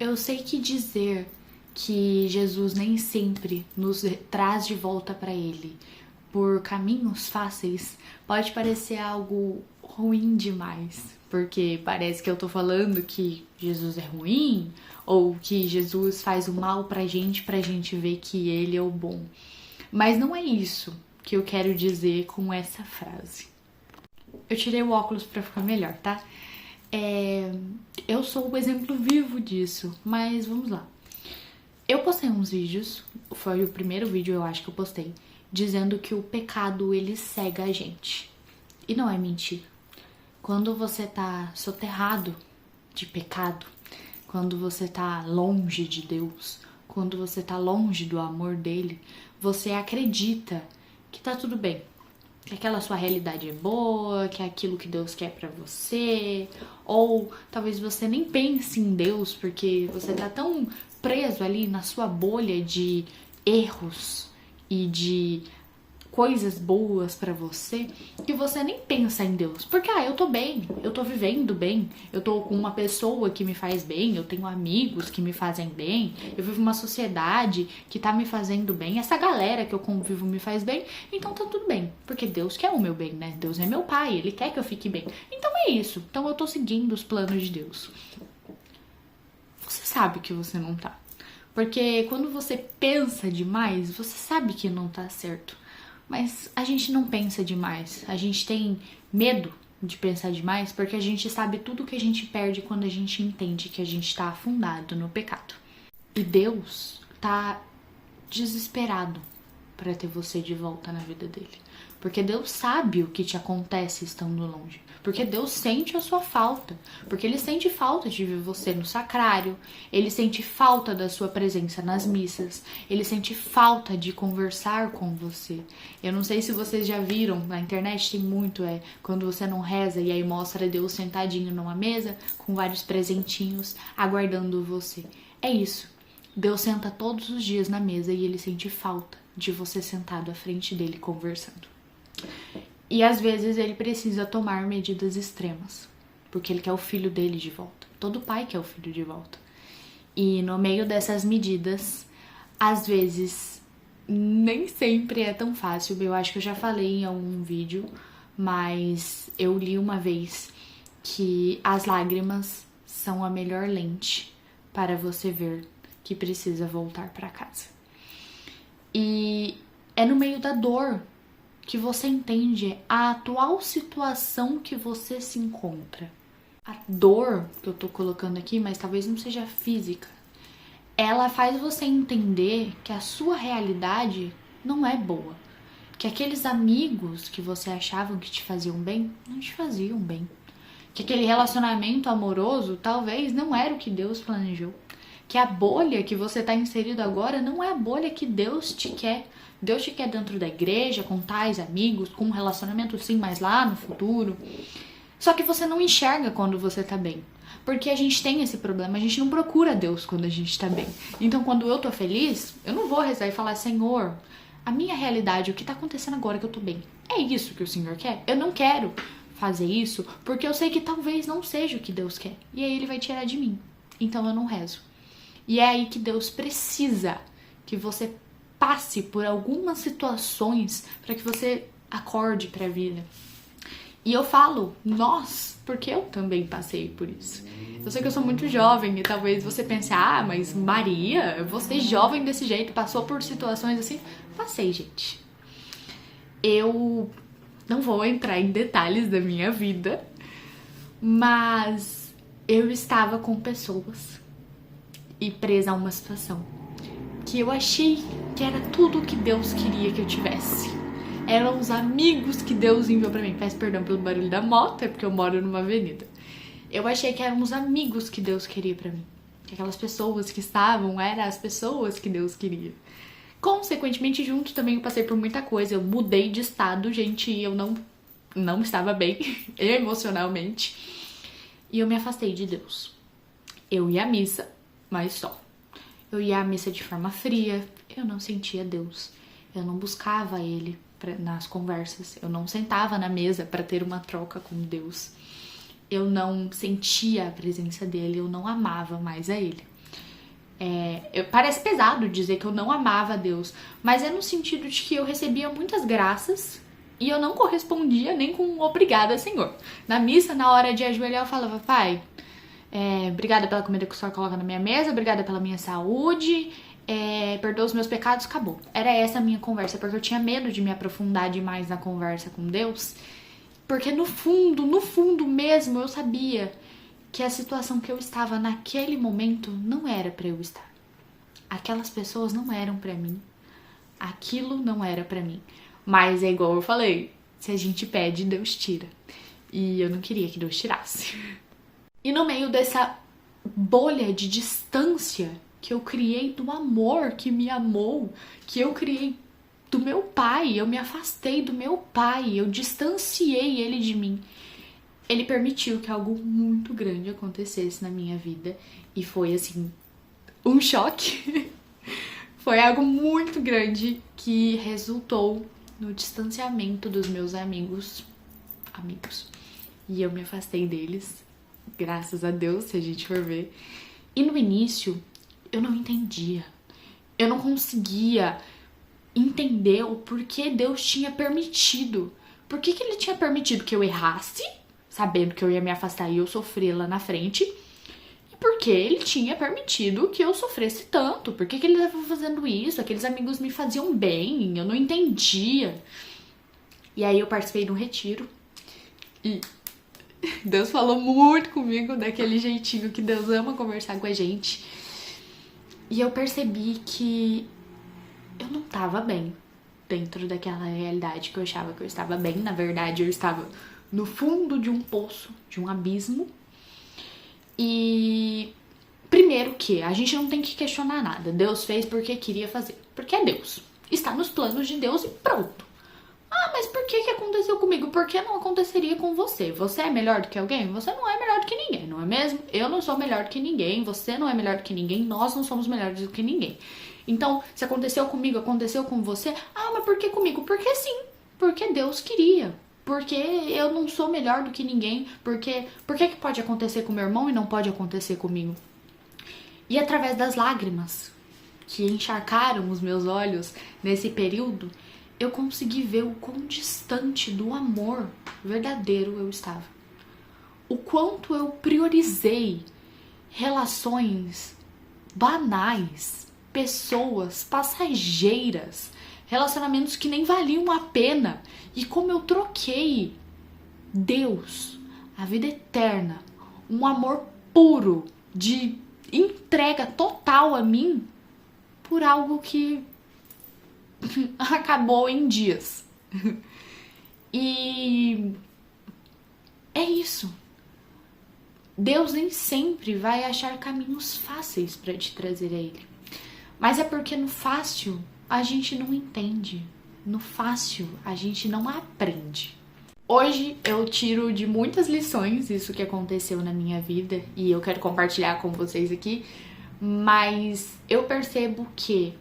Eu sei que dizer que Jesus nem sempre nos traz de volta para Ele por caminhos fáceis pode parecer algo ruim demais, porque parece que eu tô falando que Jesus é ruim ou que Jesus faz o mal pra gente ver que Ele é o bom. Mas não é isso que eu quero dizer com essa frase. Eu tirei o óculos pra ficar melhor, tá? Eu sou o exemplo vivo disso, mas vamos lá. Eu postei uns vídeos, foi o primeiro vídeo eu acho que eu postei, dizendo que o pecado ele cega a gente. E não é mentira. Quando você tá soterrado de pecado, quando você tá longe de Deus, quando você tá longe do amor dele, você acredita que tá tudo bem. Que aquela sua realidade é boa, que é aquilo que Deus quer pra você, ou talvez você nem pense em Deus porque você tá tão preso ali na sua bolha de erros e de coisas boas pra você que você nem pensa em Deus. Porque eu tô bem, eu tô vivendo bem, eu tô com uma pessoa que me faz bem, eu tenho amigos que me fazem bem, eu vivo uma sociedade que tá me fazendo bem, essa galera que eu convivo me faz bem, então tá tudo bem. Porque Deus quer o meu bem, né? Deus é meu pai, ele quer que eu fique bem. Então é isso. Então eu tô seguindo os planos de Deus. Você sabe que você não tá. Porque quando você pensa demais, você sabe que não tá certo. Mas a gente não pensa demais. A gente tem medo de pensar demais porque a gente sabe tudo que a gente perde quando a gente entende que a gente tá afundado no pecado. E Deus tá desesperado para ter você de volta na vida dele. Porque Deus sabe o que te acontece estando longe. Porque Deus sente a sua falta. Porque Ele sente falta de ver você no sacrário. Ele sente falta da sua presença nas missas. Ele sente falta de conversar com você. Eu não sei se vocês já viram, na internet tem muito, quando você não reza e aí mostra Deus sentadinho numa mesa com vários presentinhos aguardando você. É isso. Deus senta todos os dias na mesa e Ele sente falta de você sentado à frente dele conversando. E às vezes ele precisa tomar medidas extremas, porque ele quer o filho dele de volta. Todo pai quer o filho de volta. E no meio dessas medidas, às vezes, nem sempre é tão fácil. Eu acho que eu já falei em algum vídeo, mas eu li uma vez que as lágrimas são a melhor lente para você ver que precisa voltar para casa. E é no meio da dor que você entende a atual situação que você se encontra. A dor que eu tô colocando aqui, mas talvez não seja física, ela faz você entender que a sua realidade não é boa. Que aqueles amigos que você achava que te faziam bem, não te faziam bem. Que aquele relacionamento amoroso talvez não era o que Deus planejou. Que a bolha que você está inserido agora não é a bolha que Deus te quer. Deus te quer dentro da igreja, com tais amigos, com um relacionamento sim, mas lá no futuro. Só que você não enxerga quando você tá bem. Porque a gente tem esse problema, a gente não procura Deus quando a gente tá bem. Então quando eu tô feliz, eu não vou rezar e falar, Senhor, a minha realidade, o que tá acontecendo agora que eu tô bem, é isso que o Senhor quer? Eu não quero fazer isso porque eu sei que talvez não seja o que Deus quer. E aí Ele vai tirar de mim. Então eu não rezo. E é aí que Deus precisa que você passe por algumas situações para que você acorde para a vida. E eu falo nós, porque eu também passei por isso. Eu sei que eu sou muito jovem e talvez você pense, mas Maria, você jovem desse jeito, passou por situações assim? Passei, gente. Eu não vou entrar em detalhes da minha vida, mas eu estava com pessoas e presa a uma situação que eu achei que era tudo o que Deus queria que eu tivesse. Eram os amigos que Deus enviou pra mim. Peço perdão pelo barulho da moto, é porque eu moro numa avenida. Eu achei que eram os amigos que Deus queria pra mim. Que aquelas pessoas que estavam eram as pessoas que Deus queria. Consequentemente, junto também eu passei por muita coisa. Eu mudei de estado, gente, e eu não estava bem emocionalmente. E eu me afastei de Deus. Eu ia à missa, mas só. Eu ia à missa de forma fria, eu não sentia Deus. Eu não buscava Ele nas conversas. Eu não sentava na mesa para ter uma troca com Deus. Eu não sentia a presença dele, eu não amava mais a Ele. Parece pesado dizer que eu não amava a Deus, mas é no sentido de que eu recebia muitas graças e eu não correspondia nem com um obrigada, Senhor. Na missa, na hora de ajoelhar, eu falava, Pai, obrigada pela comida que o Senhor coloca na minha mesa, obrigada pela minha saúde, perdoa os meus pecados, acabou. Era essa a minha conversa, porque eu tinha medo de me aprofundar demais na conversa com Deus, porque no fundo mesmo, eu sabia que a situação que eu estava naquele momento não era pra eu estar. Aquelas pessoas não eram pra mim. Aquilo não era pra mim. Mas é igual eu falei, se a gente pede, Deus tira. E eu não queria que Deus tirasse. E no meio dessa bolha de distância que eu criei do amor que me amou, que eu criei do meu pai, eu me afastei do meu pai, eu distanciei ele de mim. Ele permitiu que algo muito grande acontecesse na minha vida e foi assim, um choque. Foi algo muito grande que resultou no distanciamento dos meus amigos. E eu me afastei deles, graças a Deus, se a gente for ver. E no início, eu não entendia. Eu não conseguia entender o porquê Deus tinha permitido. Por que ele tinha permitido que eu errasse, sabendo que eu ia me afastar e eu sofrer lá na frente? E por que ele tinha permitido que eu sofresse tanto? Por que ele estava fazendo isso? Aqueles amigos me faziam bem, eu não entendia. E aí eu participei de um retiro e Deus falou muito comigo, daquele jeitinho que Deus ama conversar com a gente. E eu percebi que eu não estava bem dentro daquela realidade que eu achava que eu estava bem. Na verdade, eu estava no fundo de um poço, de um abismo. E primeiro que a gente não tem que questionar nada. Deus fez porque queria fazer. Porque é Deus. Está nos planos de Deus e pronto. Ah, mas por que aconteceu comigo? Por que não aconteceria com você? Você é melhor do que alguém? Você não é melhor do que ninguém, não é mesmo? Eu não sou melhor do que ninguém, você não é melhor do que ninguém, nós não somos melhores do que ninguém. Então, se aconteceu comigo, aconteceu com você, ah, mas por que comigo? Porque sim, porque Deus queria. Porque eu não sou melhor do que ninguém, por que pode acontecer com meu irmão e não pode acontecer comigo? E através das lágrimas que encharcaram os meus olhos nesse período, eu consegui ver o quão distante do amor verdadeiro eu estava. O quanto eu priorizei relações banais, pessoas passageiras, relacionamentos que nem valiam a pena. E como eu troquei Deus, a vida eterna, um amor puro, de entrega total a mim, por algo que acabou em dias. E é isso. Deus nem sempre vai achar caminhos fáceis para te trazer a Ele. Mas é porque no fácil a gente não entende. No fácil a gente não aprende. Hoje eu tiro de muitas lições isso que aconteceu na minha vida e eu quero compartilhar com vocês aqui. Mas eu percebo que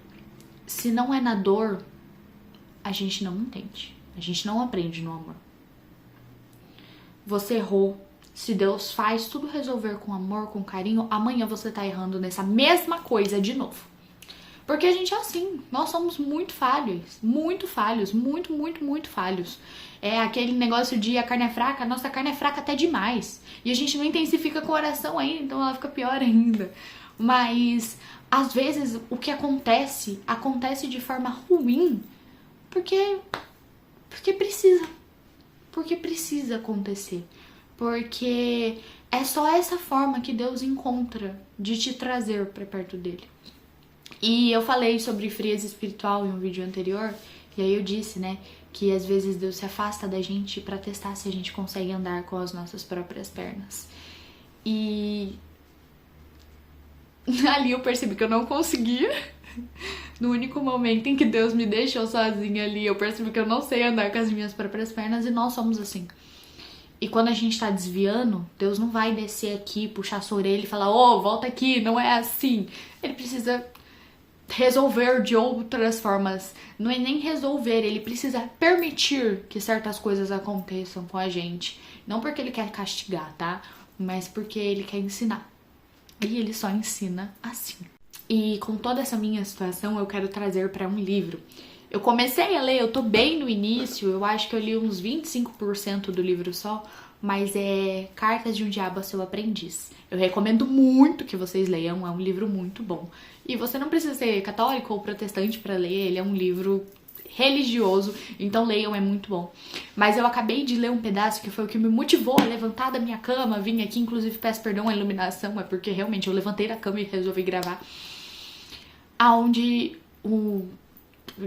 se não é na dor, a gente não entende. A gente não aprende no amor. Você errou. Se Deus faz tudo resolver com amor, com carinho, amanhã você tá errando nessa mesma coisa de novo. Porque a gente é assim. Nós somos muito falhos. Muito falhos. Muito falhos. É aquele negócio de a carne é fraca. A nossa carne é fraca até demais. E a gente não intensifica com oração ainda, então ela fica pior ainda. Mas às vezes o que acontece de forma ruim porque precisa. Porque precisa acontecer. Porque é só essa forma que Deus encontra de te trazer para perto dele. E eu falei sobre frieza espiritual em um vídeo anterior, e aí eu disse, né, que às vezes Deus se afasta da gente para testar se a gente consegue andar com as nossas próprias pernas. E ali eu percebi que eu não conseguia. No único momento em que Deus me deixou sozinha ali, eu percebi que eu não sei andar com as minhas próprias pernas, e nós somos assim. E quando a gente tá desviando, Deus não vai descer aqui, puxar a sua orelha e falar, ô, volta aqui, não é assim. Ele precisa resolver de outras formas. Não é nem resolver, ele precisa permitir que certas coisas aconteçam com a gente. Não porque ele quer castigar, tá? Mas porque ele quer ensinar. E ele só ensina assim. E com toda essa minha situação, eu quero trazer para um livro. Eu comecei a ler, eu tô bem no início, eu acho que eu li uns 25% do livro só, mas é Cartas de um Diabo a Seu Aprendiz. Eu recomendo muito que vocês leiam, é um livro muito bom. E você não precisa ser católico ou protestante para ler, ele é um livro religioso, então leiam, é muito bom. Mas eu acabei de ler um pedaço que foi o que me motivou a levantar da minha cama, vim aqui, inclusive peço perdão à iluminação, é porque realmente eu levantei da cama e resolvi gravar. Aonde o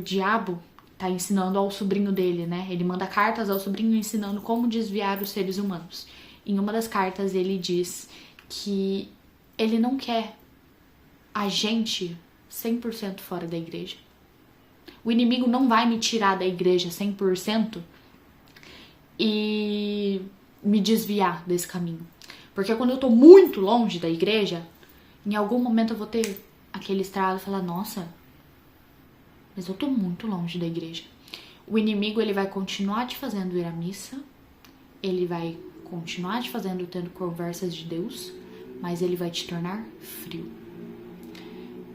diabo tá ensinando ao sobrinho dele, né? Ele manda cartas ao sobrinho ensinando como desviar os seres humanos. Em uma das cartas ele diz que ele não quer a gente 100% fora da igreja. O inimigo não vai me tirar da igreja 100% e me desviar desse caminho. Porque quando eu tô muito longe da igreja, em algum momento eu vou ter aquele estralo e falar, nossa, mas eu tô muito longe da igreja. O inimigo, ele vai continuar te fazendo ir à missa, ele vai continuar te fazendo tendo conversas de Deus, mas ele vai te tornar frio.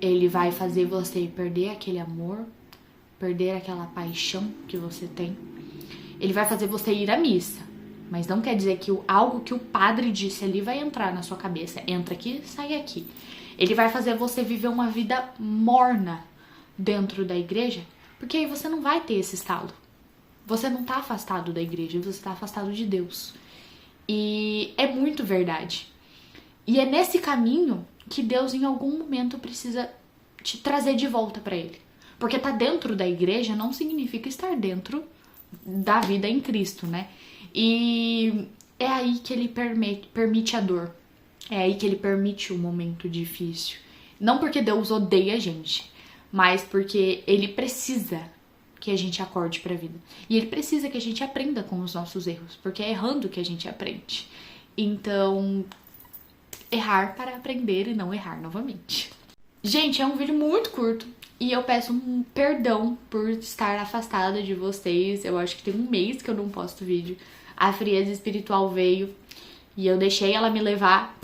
Ele vai fazer você perder aquele amor, perder aquela paixão que você tem. Ele vai fazer você ir à missa, mas não quer dizer que algo que o padre disse ali vai entrar na sua cabeça. Entra aqui, sai aqui. Ele vai fazer você viver uma vida morna dentro da igreja, porque aí você não vai ter esse estalo. Você não tá afastado da igreja, você tá afastado de Deus. E é muito verdade. E é nesse caminho que Deus em algum momento precisa te trazer de volta pra ele. Porque tá dentro da igreja não significa estar dentro da vida em Cristo, né? E é aí que ele permite a dor. É aí que ele permite o momento difícil. Não porque Deus odeia a gente, mas porque ele precisa que a gente acorde pra vida. E ele precisa que a gente aprenda com os nossos erros, porque é errando que a gente aprende. Então, errar para aprender e não errar novamente. Gente, é um vídeo muito curto e eu peço um perdão por estar afastada de vocês. Eu acho que tem um mês que eu não posto vídeo. A frieza espiritual veio e eu deixei ela me levar.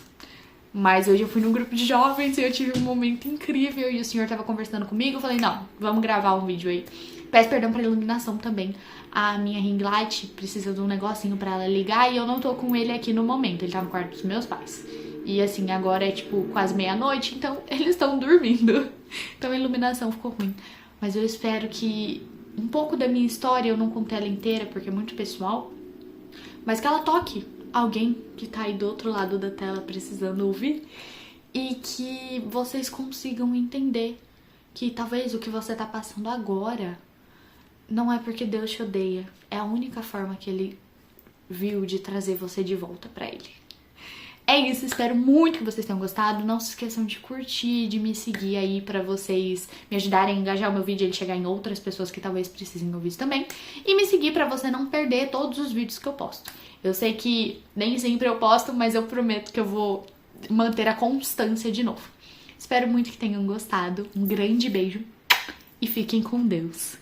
Mas hoje eu fui num grupo de jovens e eu tive um momento incrível e o senhor tava conversando comigo. Eu falei, não, vamos gravar um vídeo aí. Peço perdão pela iluminação também. A minha ring light precisa de um negocinho pra ela ligar e eu não tô com ele aqui no momento. Ele tá no quarto dos meus pais. E assim, agora é tipo quase meia-noite, então eles estão dormindo. Então a iluminação ficou ruim. Mas eu espero que um pouco da minha história, eu não contei ela inteira porque é muito pessoal, mas que ela toque alguém que tá aí do outro lado da tela precisando ouvir e que vocês consigam entender que talvez o que você tá passando agora não é porque Deus te odeia, é a única forma que ele viu de trazer você de volta pra ele. É isso, espero muito que vocês tenham gostado. Não se esqueçam de curtir, de me seguir aí pra vocês me ajudarem a engajar o meu vídeo e ele chegar em outras pessoas que talvez precisem ouvir isso também. E me seguir pra você não perder todos os vídeos que eu posto. Eu sei que nem sempre eu posto, mas eu prometo que eu vou manter a constância de novo. Espero muito que tenham gostado. Um grande beijo e fiquem com Deus.